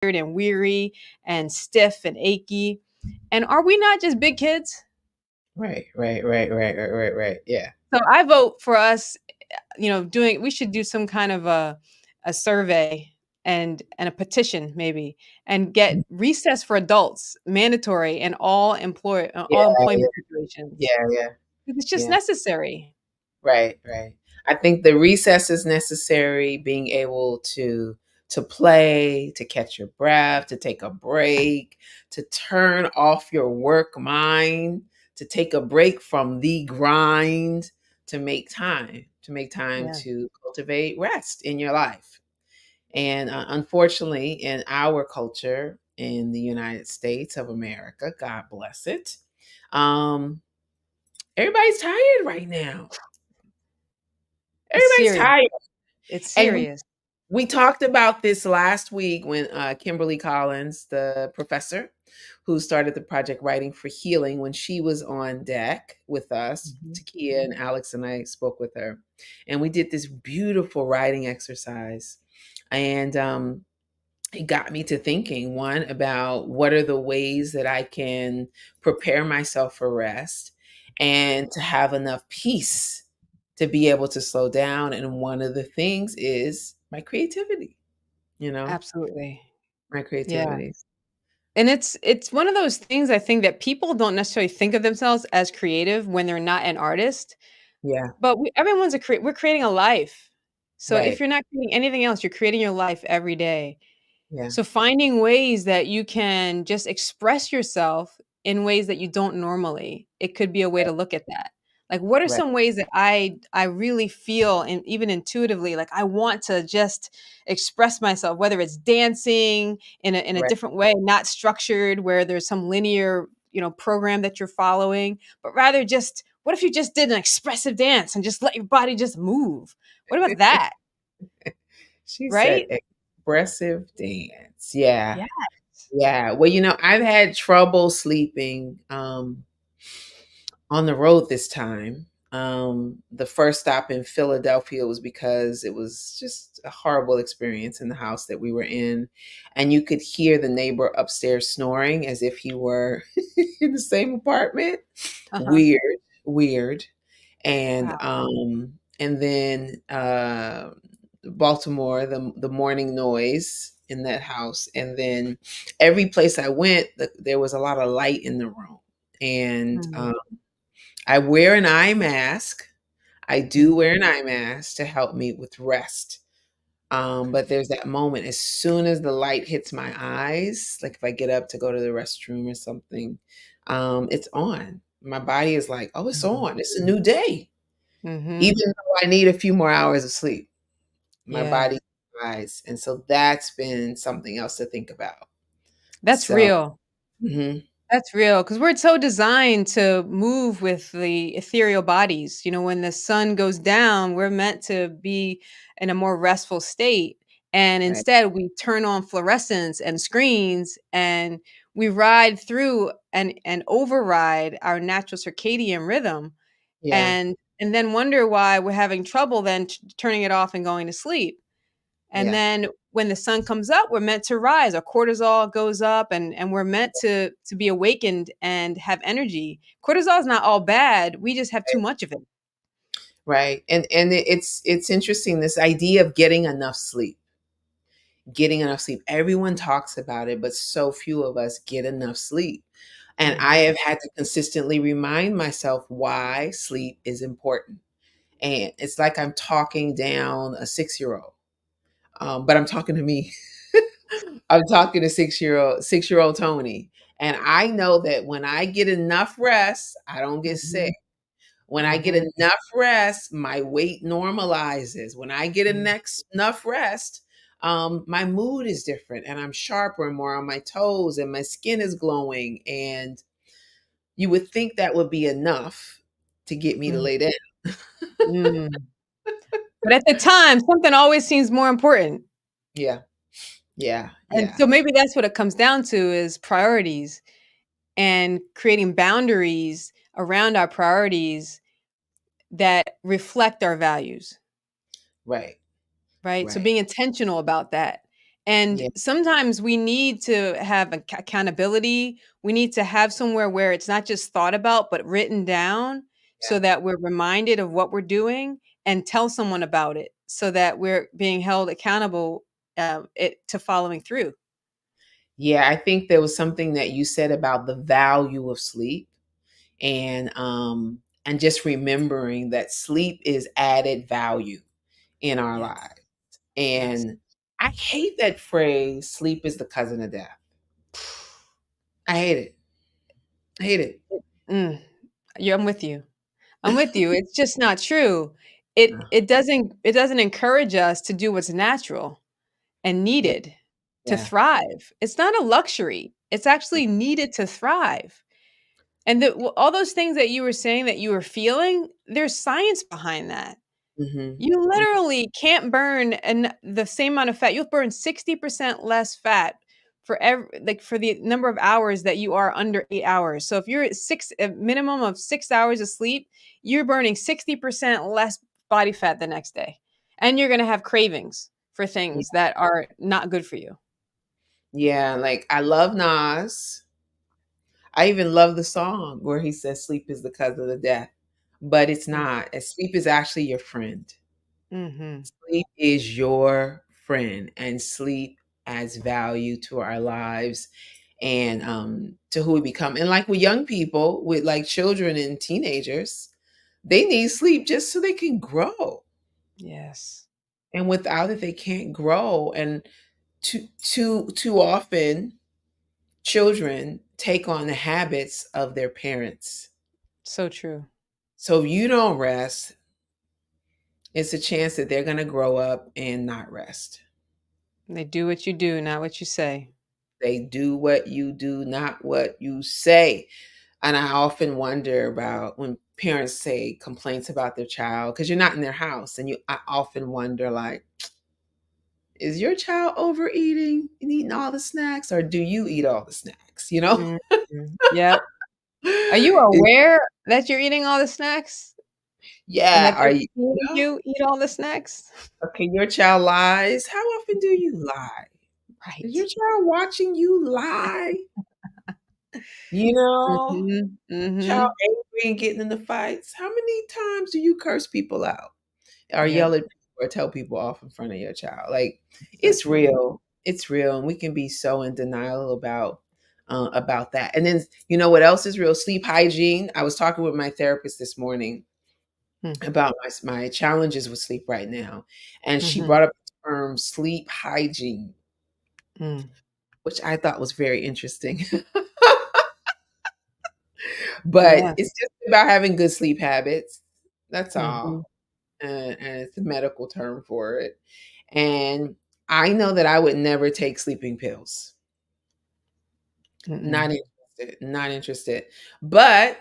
and weary and stiff and achy. And are we not just big kids? Right, right, right, right, right, right, right. Yeah. So I vote for us, doing we should do some kind of a survey and a petition maybe, and get recess for adults mandatory in Yeah, all employment situations. yeah, yeah, It's just yeah. necessary. Right, right. I think the recess is necessary, being able to play, to catch your breath, to take a break, to turn off your work mind, to take a break from the grind, to make time Yeah. to cultivate rest in your life. And unfortunately, in our culture in the United States of America, God bless it, um, everybody's tired right now. It's Everybody's serious. tired. It's And serious. we talked about this last week when Kimberly Collins, the professor who started the project Writing for Healing, when she was on deck with us, Mhm. Takia and Alex and I spoke with her. And we did this beautiful writing exercise. And it got me to thinking, one, about what are the ways that I can prepare myself for rest and to have enough peace to be able to slow down. And one of the things is my creativity, you know, Absolutely. my Yeah. creativity. And it's one of those things I think that people don't necessarily think of themselves as creative when they're not an artist, Yeah, but we're creating a life. So if right. you're not creating anything else, you're creating your life every day. Yeah, So finding ways that you can just express yourself in ways that you don't normally, it could be a way to right, look at that. Like, what are right, some ways that I really feel, and even intuitively, like I want to just express myself, whether it's dancing in a right. different way, not structured, where there's some linear, program that you're following, but rather just what if you just did an expressive dance and just let your body just move? What about that? She said Right? expressive dance. Yeah, Yeah. yeah. Well, I've had trouble sleeping on the road this time. The first stop in Philadelphia was because it was just a horrible experience in the house that we were in. And you could hear the neighbor upstairs snoring as if he were in the same apartment. Uh-huh. Weird, weird. And Wow. and then Baltimore, the morning noise in that house. And then every place I went, there was a lot of light in the room. And Mhm. I wear an eye mask. I do Mhm. wear an eye mask to help me with rest. But there's that moment as soon as the light hits my eyes, like if I get up to go to the restroom or something, it's on. My body is like, oh, it's Mhm. on. It's a new day. Mhm. Even though I need a few more hours of sleep, my Yeah. body eyes. And so that's been something else to think about. That's So, real. mhm, That's real because 'cause we're so designed to move with the ethereal bodies. When the sun goes down, we're meant to be in a more restful state, and right. instead, we turn on fluorescence and screens, and we ride through and override our natural circadian rhythm, Yeah, and then wonder why we're having trouble then turning it off and going to sleep. And yeah. then when the sun comes up, we're meant to rise. Our cortisol goes up, and we're meant to be awakened and have energy. Cortisol is not all bad. We just have too much of it. Right. And it's interesting, this idea of getting enough sleep. Getting enough sleep. Everyone talks about it, but so few of us get enough sleep. And I Mhm. have had to consistently remind myself why sleep is important. And it's like I'm talking down a 6-year-old. But I'm talking to me. I'm talking to 6-year old Tony. And I know that when I get enough rest, I don't get sick. Mhm. When I get Mhm. enough rest, my weight normalizes. When I get Mhm. enough rest, my mood is different and I'm sharper and more on my toes and my skin is glowing. And you would think that would be enough to get me to Mhm. lay down. Mm. But at the time, something always seems more important. Yeah, yeah, And yeah. so maybe that's what it comes down to is priorities and creating boundaries around our priorities that reflect our values. Right, Right? So right. being intentional about that And Yeah. sometimes we need to have accountability. We need to have somewhere where it's not just thought about, but written down so Yeah. that we're reminded of what we're doing and tell someone about it so that we're being held accountable to following through. Yeah, I think there was something that you said about the value of sleep and just remembering that sleep is added value in our Yes. lives. Yes. And I hate that phrase, sleep is the cousin of death. I hate it. I hate it. Mm, yeah, I'm with you. I'm with you. It's just not true. It doesn't encourage us to do what's natural and Yeah. needed to Yeah. thrive. It's not a luxury. It's actually needed to thrive. And all those things that you were saying that you were feeling, there's science behind that. Mhm. You Mhm. literally can't burn the same amount of fat. You'll burn 60% less fat for for the number of hours that you are under 8 hours. So if you're at a minimum of 6 hours of sleep, you're burning 60% less body fat the next day. And you're going to have cravings for Yeah. things that are not good for you. Yeah, like I love Nas. I even love the song where he says sleep is the cousin of death, but it's not. And sleep is actually your friend. Mhm. Sleep is your friend, and sleep adds value to our lives and to who we become. And like with young people, with like children and teenagers, they need sleep just so they can grow. Yes. And without it, they can't grow. And too often, children take on the habits of their parents. So true. So if you don't rest, it's a chance that they're going to grow up and not rest. They do what you do, not what you say. They do what you do, not what you say. And I often wonder about when parents say complaints about their child because you're not in their house, and I often wonder, like, is your child overeating and eating all the snacks, or do you eat all the snacks? Mhm. Yep. Are you aware that you're eating all the snacks and Yeah, that are they're you? seeing you eat all the snacks? Okay, your child lies. How often do you lie? Is your Right. child watching you lie? You know, Mhm, child mhm. angry and getting in the fights. How many times do you curse people out or Yep, yell at people or tell people off in front of your child? Like, so it's true. real. It's real, and we can be so in denial about that. And then you know what else is real? Sleep hygiene. I was talking with my therapist this morning Mm, about my challenges with sleep right now, and she mhm, brought up the term sleep hygiene, mm. which I thought was very interesting. But Yeah, it's just about having good sleep habits. That's mhm, all. And it's a medical term for it. And I know that I would never take sleeping pills. Not mm-mm. interested. Not interested. But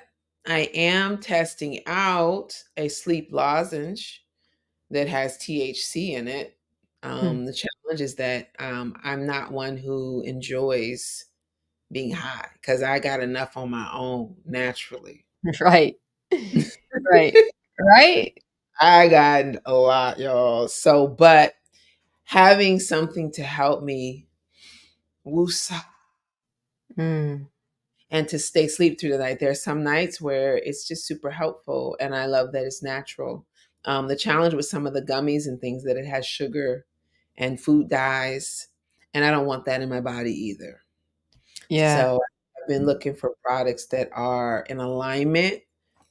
I am testing out a sleep lozenge that has THC in it. Hmm. The challenge is that I'm not one who enjoys being high because I got enough on my own naturally. Right. Right. Right? I got a lot, y'all. So, but having something to help me woosah Mm, and to stay sleep through the night. There are some nights where it's just super helpful, and I love that it's natural. The challenge with some of the gummies and things that it has sugar and food dyes, and I don't want that in my body either. yeah. So I've been looking for products that are in alignment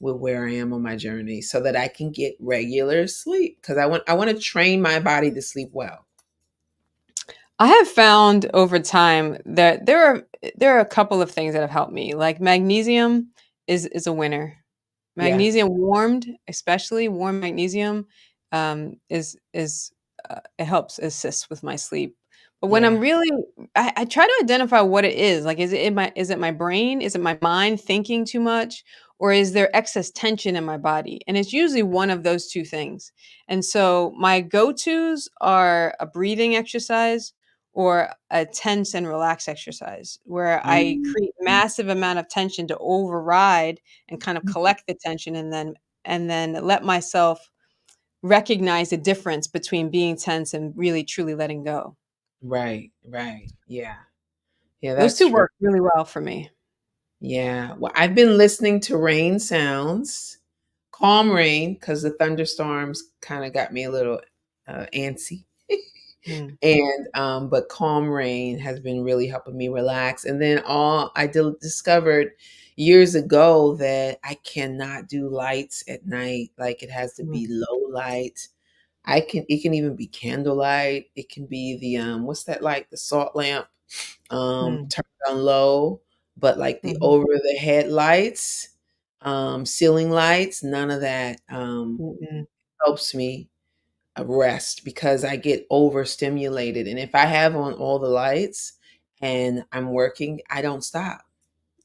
with where I am on my journey so that I can get regular sleep because I want to train my body to sleep well. I have found over time that there are a couple of things that have helped me, like magnesium is a winner. Yeah. Magnesium warmed, especially warm magnesium, is it helps assist with my sleep. But when I'm Yeah. really I try to identify what it is. Like, is it my brain? Is it my mind thinking too much? Or is there excess tension in my body? And it's usually one of those two things. And so my go-tos are a breathing exercise or a tense and relax exercise where I Mm. create massive amount of tension to override and kind of collect the tension and then let myself recognize the difference between being tense and really truly letting go. Right, right. Yeah. Yeah, Those that's 2 true. work really well for me. Yeah. Well, I've been listening to rain sounds, calm rain, because the thunderstorms kind of got me a little antsy. Mm, And but calm rain has been really helping me relax. And then all I discovered years ago that I cannot do lights at night. Like it has to mm, be low light. I can it can even be candlelight. It can be the what's that light? The salt lamp mm, turned on low, but like the mhm, over the head lights, ceiling lights, none of that mm-mm. helps me rest because I get overstimulated. And if I have on all the lights and I'm working, I don't stop.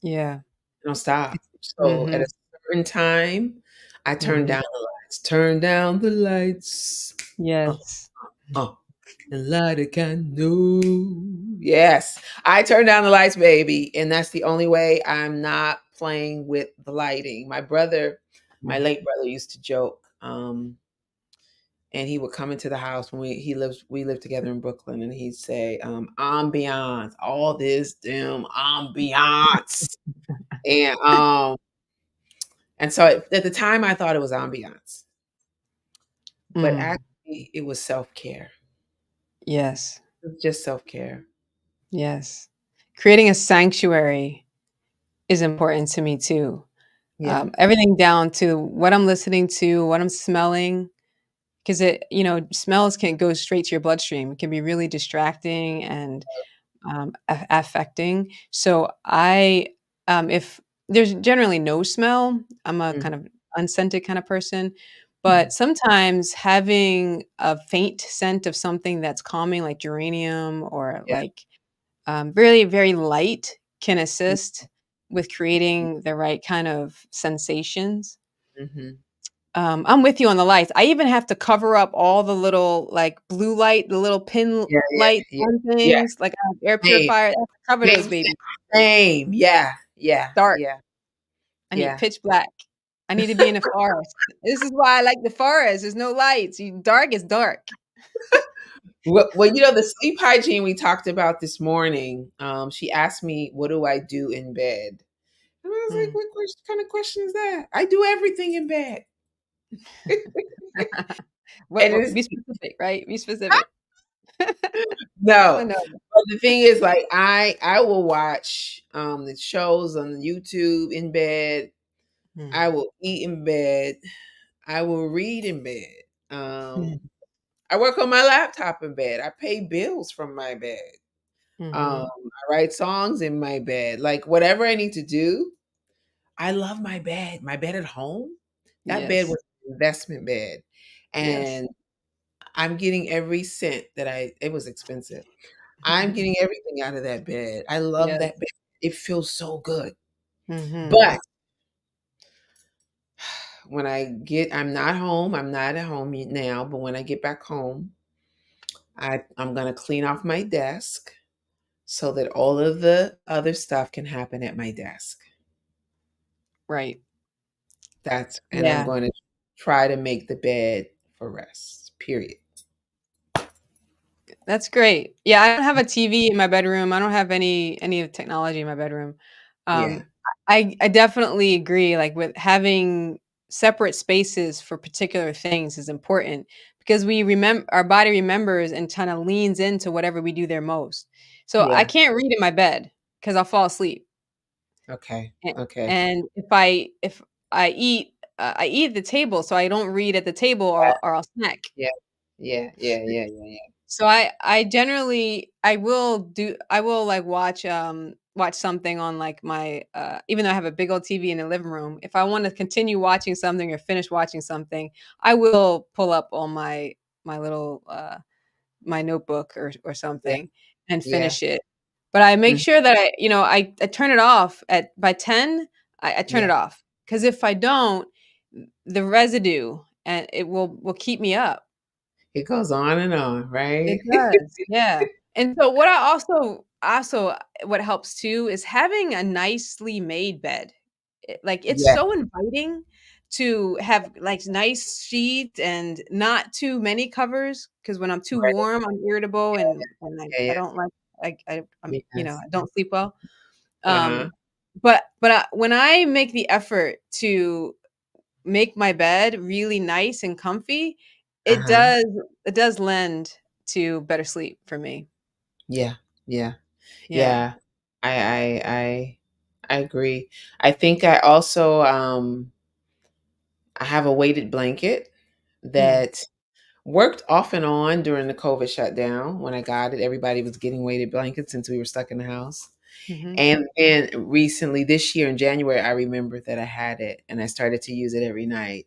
Yeah. I don't stop. It's So at a mhm, certain time, I turn mhm. down the lights. Turn down the lights. Uh, Yes. uh, and light a candle. Yes, I turn down the lights, baby, and that's the only way I'm not playing with the lighting. My brother, my Mm. late brother, used to joke. And he would come into the house when we lived together in Brooklyn, and he'd say, ambiance, all this damn ambiance. And so at the time I thought it was ambiance, but Mm. actually it was self-care. Yes. It was just self-care. Yes. Creating a sanctuary is important to me too. Yeah. Everything down to what I'm listening to, what I'm smelling, because smells can go straight to your bloodstream. It can be really distracting and affecting. So if there's generally no smell, I'm a Mhm, kind of unscented kind of person. But mhm. sometimes having a faint scent of something that's calming, like geranium or Yeah. like really very light, can Mhm, assist with creating the right kind of sensations. mhm. I'm with you on the lights. I even have to cover up all the little, like, blue light, the little pin Yeah, yeah, lights yeah. on Yeah. things, like, I have air Same, purifier, I have to cover those same, babies. same. Yeah, yeah, Dark. yeah, I need yeah. pitch black. I need to be in a forest. This is why I like the forest. There's no lights. Dark is dark. Well, the sleep hygiene we talked about this morning, she asked me, "What do I do in bed?" And I was like, Mm. kind of question is that?" I do everything in bed. And What it's be specific, right? Be specific. I no, wanna know. but the thing is, like, I will watch the shows on YouTube in bed. Mm. I will eat in bed. I will read in bed. Mhm. I work on my laptop in bed. I pay bills from my bed. Mhm. I write songs in my bed. Like whatever I need to do, I love my bed. My bed at home, that bed Yes. was an investment bed. Yes. And I'm getting every cent that it was expensive. I'm getting everything out of that bed. I love Yes. that bed. It feels so good. Mhm. But when I'm not home, I'm not at home now, but when I get back home, I'm going to clean off my desk so that all of the other stuff can happen at my desk. Right. And I'm Yeah. going to try to make the bed for rest. Period. That's great. Yeah, I don't have a TV in my bedroom. I don't have any of the technology in my bedroom. Yeah. Um, I definitely agree, like, with having separate spaces for particular things is important because we remember our body remembers and kinda leans into whatever we do there most. So, I Yeah. can't read in my bed because 'cause I'll fall asleep. Okay. A Okay. and if I eat at the table, so I don't read at the table or I'll snack. Yeah. Yeah. Yeah. Yeah. Yeah. Yeah. So I generally I will, like, watch something on, like, my, even though I have a big old TV in the living room, if I wanna continue watching something or finish watching something, I will pull up on my little, my notebook or Yeah. something and Yeah. finish it. But I make Mhm. sure that I turn it off at by 10, I turn Yeah. it off because if I don't, the residue and it will keep me up. It goes on, It right? does, yeah. And so what I also what helps too is having a nicely made bed. It's Yeah. so inviting to have like nice sheets and not too many covers because when I'm too Right. warm, I'm irritable and Yeah, I yeah. don't like I'm Yes. I don't sleep well. Uh-huh. But when I make the effort to make my bed really nice and comfy, it Uh-huh. does it does lend to better sleep for me. Yeah. Yeah. Yeah. Yeah. I agree. I think I also I have a weighted blanket Mm. that worked off and on during the COVID shutdown. When I got it, everybody was getting weighted blankets since we were stuck in the house. Mhm. And then recently, this year in January, I remembered that I had it and I started to use it every night.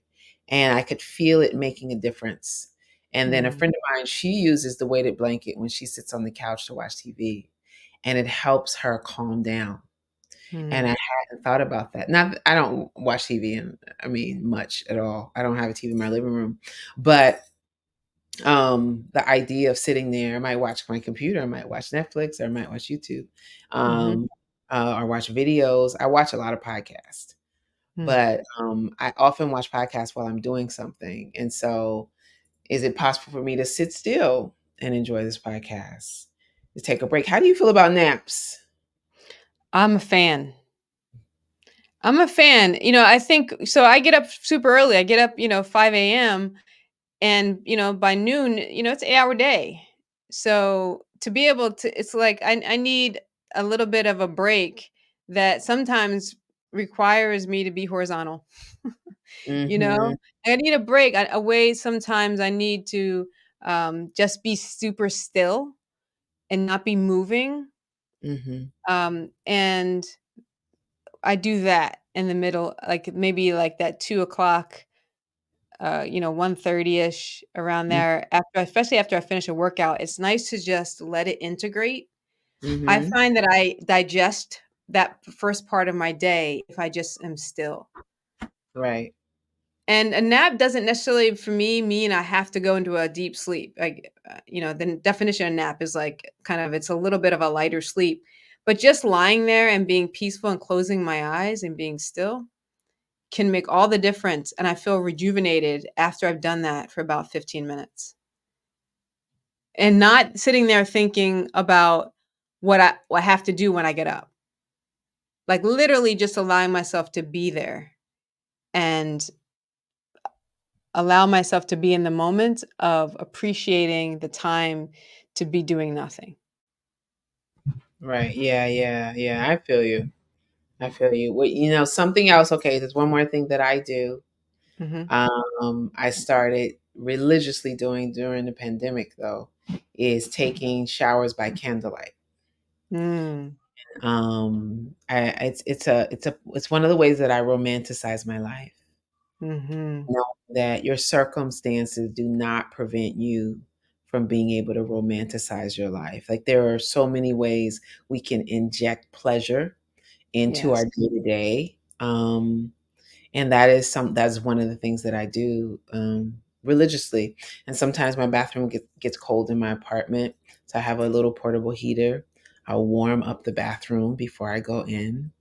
And I could feel it making a difference. And then a Mm. friend of mine, she uses the weighted blanket when she sits on the couch to watch TV, and it helps her calm down. And I Mm. hadn't thought about that. Not, I don't watch TV, and I mean much at all. I don't have a TV in my living room, but the idea of sitting there, I might watch my computer, I might watch Netflix, or I might watch YouTube, Mhm. um, or watch videos. I watch a lot of podcasts, Mm. but I often watch podcasts while I'm doing something. And so, is it possible for me to sit still and enjoy this podcast, to take a break? How do you feel about naps? I'm a fan. I'm a fan. I think so I get up super early. I get up, 5 a.m. and, by noon, it's an 8-hour day. So to be able to it's like I need a little bit of a break that sometimes requires me to be horizontal. You know? Mhm, I need a break. A way sometimes I need to just be super still and not be moving. mhm, And I do that in the middle, like maybe like that 2 o'clock, 1:30ish around mm, there after especially after I finish a workout, it's nice to just let it integrate. I mhm, find that I digest that first part of my day if I just am still. right. And a nap doesn't necessarily for me mean I have to go into a deep sleep. Like, the definition of nap is like kind of it's a little bit of a lighter sleep. But just lying there and being peaceful and closing my eyes and being still can make all the difference. And I feel rejuvenated after I've done that for about 15 minutes. And not sitting there thinking about what I have to do when I get up. Like literally just allowing myself to be there and allow myself to be in the moment of appreciating the time to be doing nothing. Right. Yeah, yeah, yeah. I feel you. I feel you. Well, something else. Okay, there's one more thing that I do. Mhm. I started religiously doing during the pandemic, though, is taking showers by candlelight. Mm. It's one of the ways that I romanticize my life. Mhm. Know that your circumstances do not prevent you from being able to romanticize your life. Like there are so many ways we can inject pleasure into our Yes. day to day. And that's one of the things that I do religiously. And sometimes my bathroom gets cold in my apartment, so I have a little portable heater. I'll warm up the bathroom before I go in.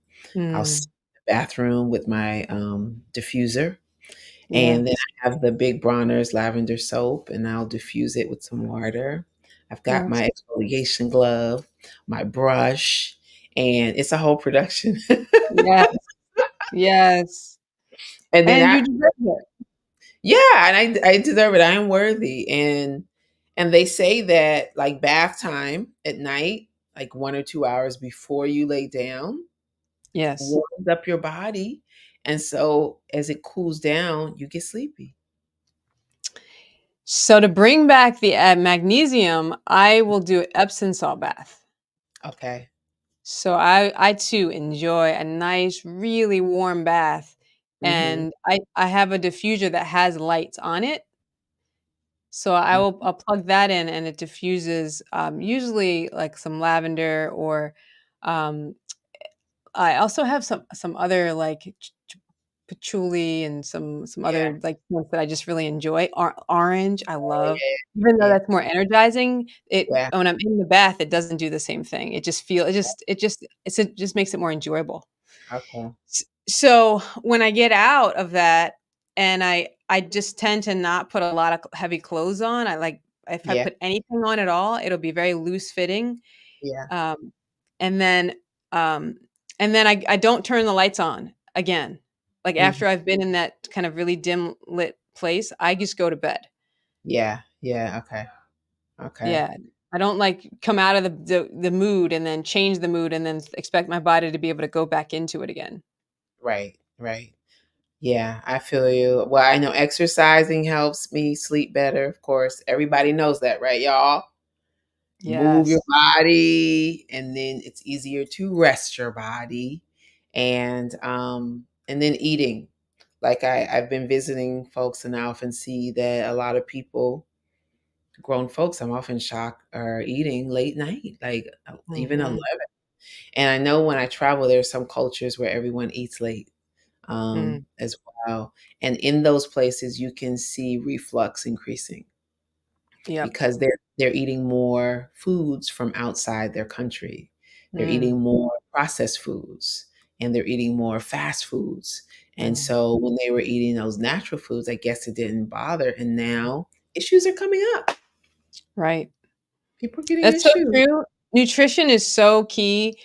I'll sit Mm. in the bathroom with my diffuser, and then Yes. I have the Big Bronner's lavender soap, and I'll diffuse it with some water. I've got Yes. my exfoliation glove, my brush, and it's a whole production. Yes. Yes. And then And you I deserve it. Yeah, and I deserve it. I am worthy. And they say that like bath time at night, like 1 or 2 hours before you lay down, Yes. warms up your body. And so as it cools down, you get sleepy. So to bring back the magnesium, I will do Epsom salt bath. Okay. So I too enjoy a nice, really warm bath, Mm-hmm. and I have a diffuser that has lights on it, so I'll plug that in and it diffuses, usually like some lavender or, um, I also have some other like patchouli and some Yeah. other like scents that I just really enjoy. Orange, I love. Yeah. Even though Yeah. that's more energizing, it Yeah. when I'm in the bath, it doesn't do the same thing. It just makes it more enjoyable. Okay. So when I get out of that, and I just tend to not put a lot of heavy clothes on. I like if I Yeah. put anything on at all, it'll be very loose fitting. Yeah. Um, and then um, and then I don't turn the lights on again. Like Mhm. after I've been in that kind of really dim lit place, I just go to bed. Yeah. Yeah. Okay. Okay. Yeah. I don't like come out of the mood and then change the mood and then expect my body to be able to go back into it again. Right. Right. Yeah, I feel you. Well, I know exercising helps me sleep better, of course. Everybody knows that, right, y'all? Move your Yes. body, and then it's easier to rest your body. And then eating. Like I've been visiting folks and I often see that a lot of people, grown folks, I'm often shocked, are eating late night, like even Mhm. 11. And I know when I travel, there's some cultures where everyone eats late Mm. as well. And in those places, you can see reflux increasing Yep. because they're eating more foods from outside their country. They're Mm. eating more processed foods and they're eating more fast foods. And Mm. so when they were eating those natural foods, I guess it didn't bother. And now issues are coming up. Right. People are getting That's so issues. true. Nutrition is so key.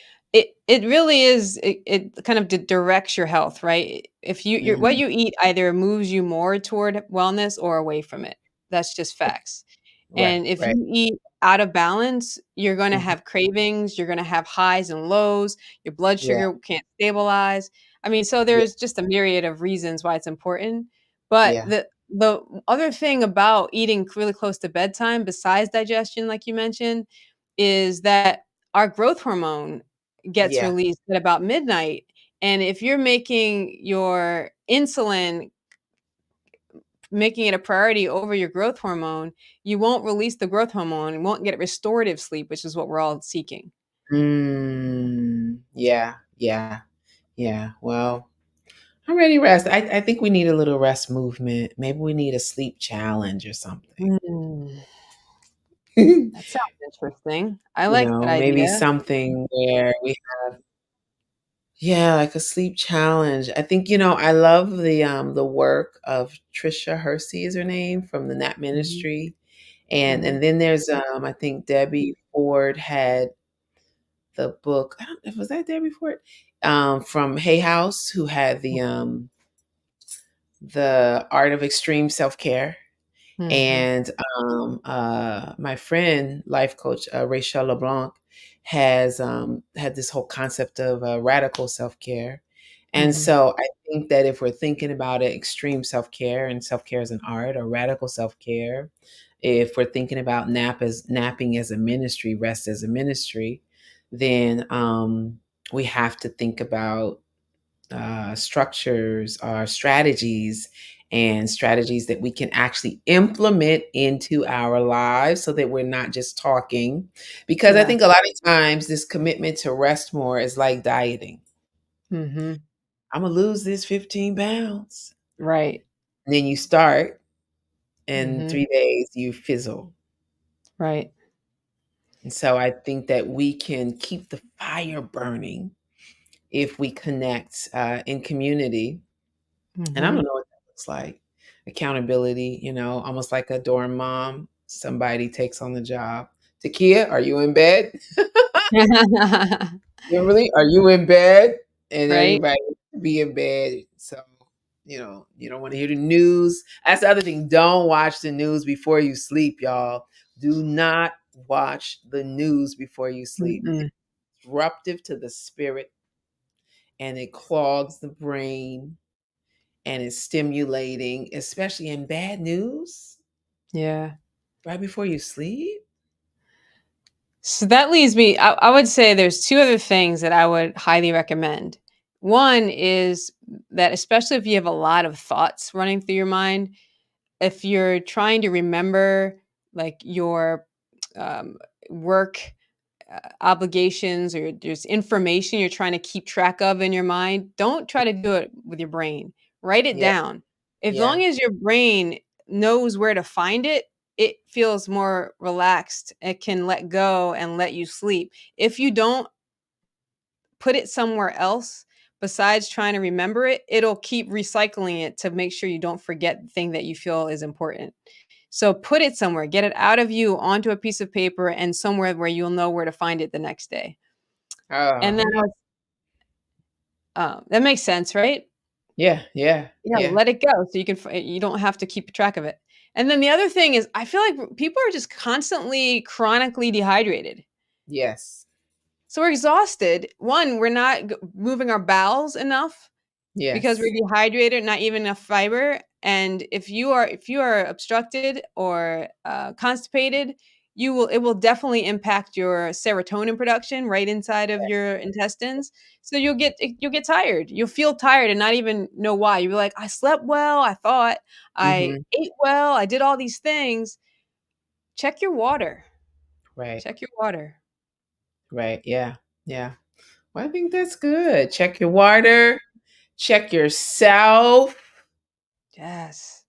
It really is it kind of directs your health, right? If your what Mhm. you eat either moves you more toward wellness or away from it. That's just facts. Right, And if right. you eat out of balance, you're gonna Mhm. have cravings, you're gonna have highs and lows, your blood Yeah, sugar can't stabilize. I mean, so yeah, there's just a myriad of reasons why it's important. But yeah, the other thing about eating really close to bedtime, besides digestion, like you mentioned, is that our growth hormone gets yeah. released at about midnight. And if you're making your insulin making it a priority over your growth hormone, you won't release the growth hormone and won't get restorative sleep, which is what we're all seeking. Yeah, yeah, yeah. Well, I'm ready to rest. I think we need a little rest movement. Maybe we need a sleep challenge or something. Mm, You that sounds interesting. I like that know, maybe idea. something where we yeah, like a sleep challenge. I think, I love the work of Trisha Hersey is her name from the Nap Mhm, Ministry. And mhm, then there's I think Debbie Ford had the book. I don't know, was that Debbie Ford? From Hay House, who had the Art of Extreme Self-Care. mhm, And my friend, life coach Rachel LeBlanc, has had this whole concept of radical self care. And mhm. so I think that if we're thinking about it, extreme self care and self care as an art or radical self care, if we're thinking about napping as a ministry, rest as a ministry, then we have to think about structures or strategies and strategies that we can actually implement into our lives so that we're not just talking. Because I Yeah. think a lot of times this commitment to rest more is like dieting. Mhm. I'm going to lose this 15 pounds. Right. And then you start, and Mhm. 3 days you fizzle. Right. And so I think that we can keep the fire burning if we connect in community. And I don't Mhm. know what that looks like. Accountability, almost like a dorm mom, somebody takes on the job. Takia, are you in bed? Kimberly, are you in bed? And Right? everybody be in bed. So, you don't want to hear the news. That's the other thing. Don't watch the news before you sleep, y'all. Do not watch the news before you sleep. It's Mm-mm. disruptive to the spirit and it clogs the brain and it's stimulating, especially in bad news Yeah. right before you sleep. So that leaves me I would say there's 2 other things that I would highly recommend. One is that especially if you have a lot of thoughts running through your mind, if you're trying to remember, like, your, um, work, obligations or there's information you're trying to keep track of in your mind, don't try to do it with your brain. Write it Yeah, down. As yeah, long as your brain knows where to find it, it feels more relaxed. It can let go and let you sleep. If you don't, put it somewhere else, besides trying to remember it, it'll keep recycling it to make sure you don't forget the thing that you feel is important. So put it somewhere, get it out of you onto a piece of paper and somewhere where you'll know where to find it the next day. And then Yeah. that makes sense, right? Yeah. Yeah. Yeah, Yeah. let it go so you don't have to keep track of it. And then the other thing is I feel like people are just constantly chronically dehydrated. Yes. So we're exhausted. One, we're not moving our bowels enough because we're Yes. dehydrated, not even enough fiber. And if you are obstructed or constipated, it will definitely impact your serotonin production right inside of your intestines. So you'll get tired. You'll feel tired and not even know why. You'll be like, I slept well. I thought I Mm-hmm. ate well. I did all these things. Check your water. Right. Check your water. Right. Yeah. Yeah. Well, I think that's good. Check your water. Check yourself. Yes.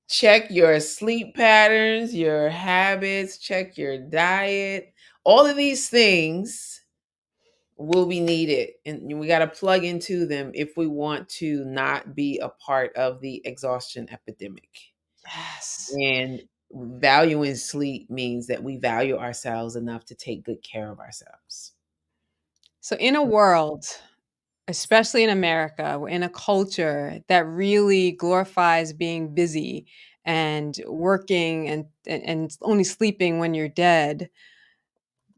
Check your sleep patterns, your habits, check your diet. All of these things will be needed, and we got to plug into them if we want to not be a part of the exhaustion epidemic. Yes. And valuing sleep means that we value ourselves enough to take good care of ourselves. So in a world, especially in America, we're in a culture that really glorifies being busy and working and only sleeping when you're dead.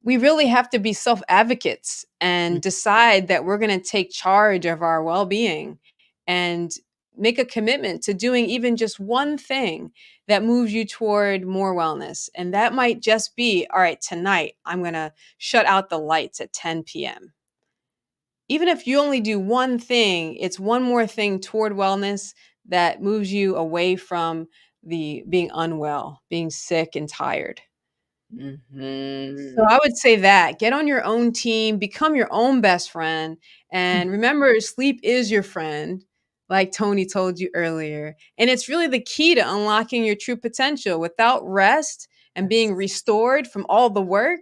We really have to be self advocates and decide that we're going to take charge of our well being and make a commitment to doing even just one thing that moves you toward more wellness. And that might just be, all right, tonight I'm going to shut out the lights at 10 p.m. Even if you only do one thing, it's one more thing toward wellness that moves you away from the being unwell, being sick and tired. So Mm-hmm. I would say that get on your own team, become your own best friend, and remember sleep is your friend, like Tony told you earlier. And it's really the key to unlocking your true potential. Without rest and being Yes. restored from all the work,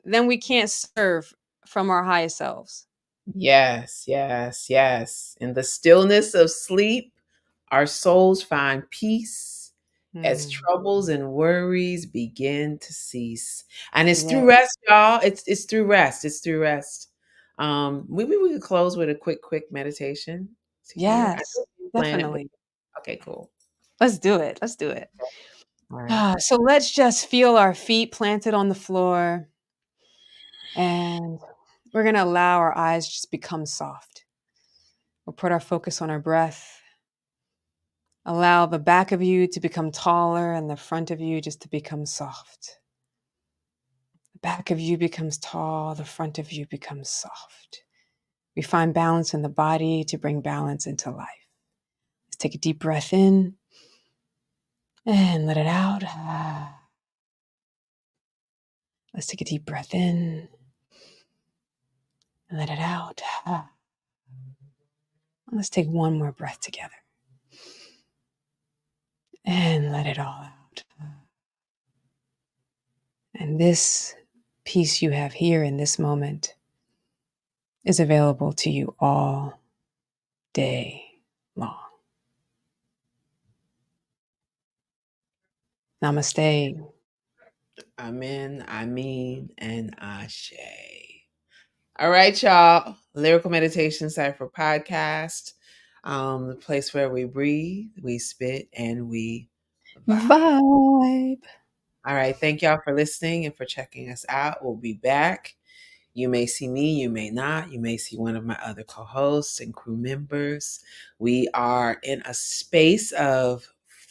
then we can't serve from our highest selves. Yes, yes, yes. In the stillness of sleep, our souls find peace as Hmm. troubles and worries begin to cease. And it's through Yes. rest, y'all. It's through rest. It's through rest. Maybe we could close with a quick meditation here. I Yes, know you plan it, but definitely. okay, cool. Let's do it. Let's do it. All right. So let's just feel our feet planted on the floor, and we're going to allow our eyes just become soft. We'll put our focus on our breath. Allow the back of you to become taller and the front of you just to become soft. The back of you becomes tall, the front of you becomes soft. We find balance in the body to bring balance into life. Let's take a deep breath in and let it out. Let's take a deep breath in and let it out. Let's take one more breath together and let it all out. And this peace you have here in this moment is available to you all day long. Namaste. Amen, I mean, and Ashe. All right, y'all. Lyrical Meditation Cipher Podcast. The place where we breathe, we spit, and we vibe. Vibe. All right. Thank y'all for listening and for checking us out. We'll be back. You may see me, you may not. You may see one of my other co hosts and crew members. We are in a space of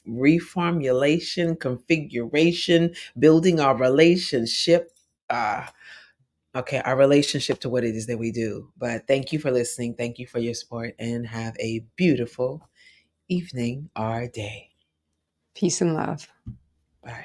reformulation, configuration, building our relationship. Okay, our relationship to what it is that we do. But thank you for listening. Thank you for your support and have a beautiful evening or day. Peace and love.